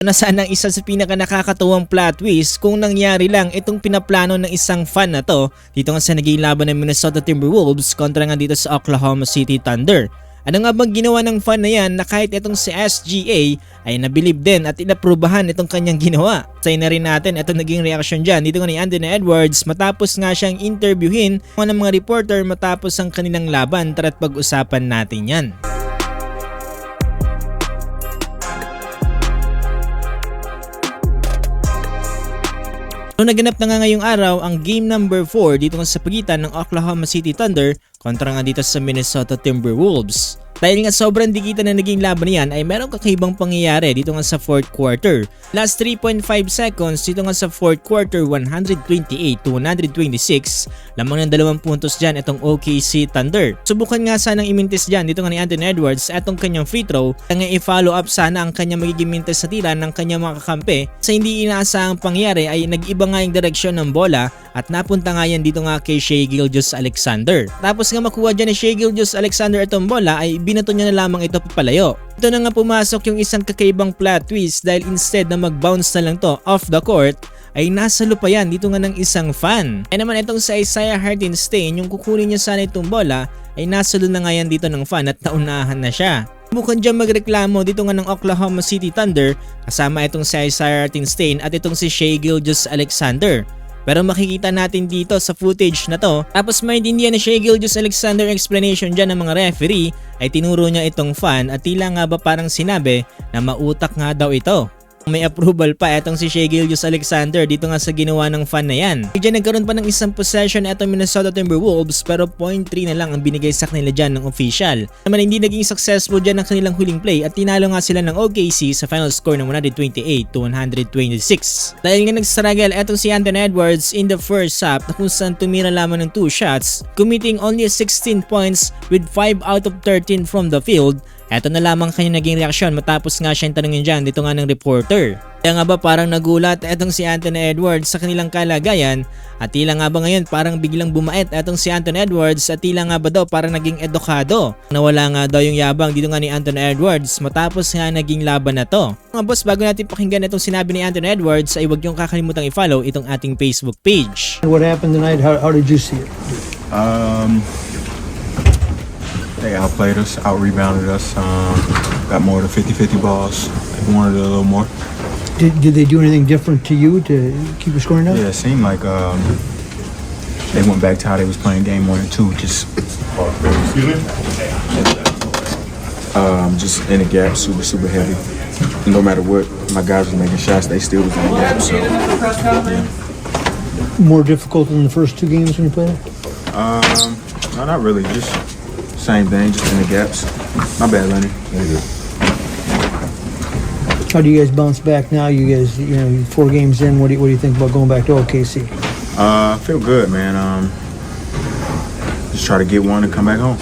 Nasaan ang isa sa pinaka nakakatuwang plot twist kung nangyari lang itong pinaplano ng isang fan na to dito nga sa naging laban ng Minnesota Timberwolves kontra nga dito sa Oklahoma City Thunder. Ano nga bang ginawa ng fan na yan na kahit itong si SGA ay nabilib din at inaprubahan itong kanyang ginawa? Say na rin natin itong naging reaksyon dyan dito nga ni Anthony Edwards matapos nga siyang interviewin ng mga reporter matapos ang kanilang laban. Tara't pag-usapan natin yan. So naganap na nga ngayong araw ang game number 4 dito sa pagitan ng Oklahoma City Thunder kontra nga dito sa Minnesota Timberwolves. Dahil nga sobrang dikitan na naging laban niyan ay merong kakaibang pangyayari dito nga sa 4th quarter. Last 3.5 seconds dito nga sa 4th quarter 128 to 126. Lamang ng 2 puntos dyan itong OKC Thunder. Subukan nga sanang imintis dyan dito nga ni Anthony Edwards atong kanyang free throw. Kaya i-follow up sana ang kanyang magiging mintis sa tira ng kanyang mga kakampi. Sa hindi inaasahang pangyayari ay nag-iba nga yung direksyon ng bola at napunta nga yan dito nga kay Shai Gilgeous-Alexander. Tapos nga makuha dyan ni Shai Gilgeous-Alexander itong bola ay binato niya na lamang ito papalayo. Ito na nga pumasok yung isang kakaibang plot twist dahil instead na mag-bounce na lang to off the court ay nasa lupa yan dito nga ng isang fan. Kaya naman itong sa Isaiah Hartenstein yung kukunin niya sana itong bola ay nasa na nga yan dito ng fan at naunahan na siya. Bukod dyan magreklamo dito nga ng Oklahoma City Thunder kasama itong si Isaiah Hartenstein at itong si Shai Gilgeous-Alexander. Pero makikita natin dito sa footage na to. Tapos maintindihan ni Shai Gilgeous-Alexander explanation dyan ng mga referee ay tinuro niya itong fan at tila nga ba parang sinabi na mautak nga daw ito. May approval pa itong si Shai Gilgeous-Alexander dito nga sa ginawa ng fan na yan. Diyan nagkaroon pa ng isang possession itong Minnesota Timberwolves pero 0.3 na lang ang binigay sa kanila dyan ng official. Naman hindi naging successful dyan ang kanilang huling play at tinalo nga sila ng OKC sa final score ng 128 to 126. Dahil nga nag-struggle itong si Anthony Edwards in the first half na kung saan tumira lamang ng 2 shots, committing only 16 points with 5 out of 13 from the field. Eto na lamang kanyang naging reaksyon matapos nga siyang tanungin dyan dito nga ng reporter. Kaya nga ba parang nagulat etong si Anthony Edwards sa kanilang kalagayan at tila nga ba ngayon parang biglang bumait etong si Anthony Edwards at tila nga ba daw parang naging edukado. Nawala nga daw yung yabang dito nga ni Anthony Edwards matapos nga naging laban na to. Mga boss, bago natin pakinggan itong sinabi ni Anthony Edwards ay huwag yung kakalimutang i-follow itong ating Facebook page. What happened tonight? How did you see it? They outplayed us, out-rebounded us, got more than 50-50 balls. They wanted a little more. Did they do anything different to you to keep your scoring up? Yeah, it seemed like they went back to how they was playing game 1 and 2, just in the gap, super heavy. No matter what, my guys were making shots, they still was in the gap. So, yeah. More difficult than the first 2 games when you played? No, not really. Just same thing, just in the gaps. My bad, Lenny. How do you guys bounce back now? You guys, 4 games in. What do you think about going back to OKC? I feel good, man. Just try to get one and come back home.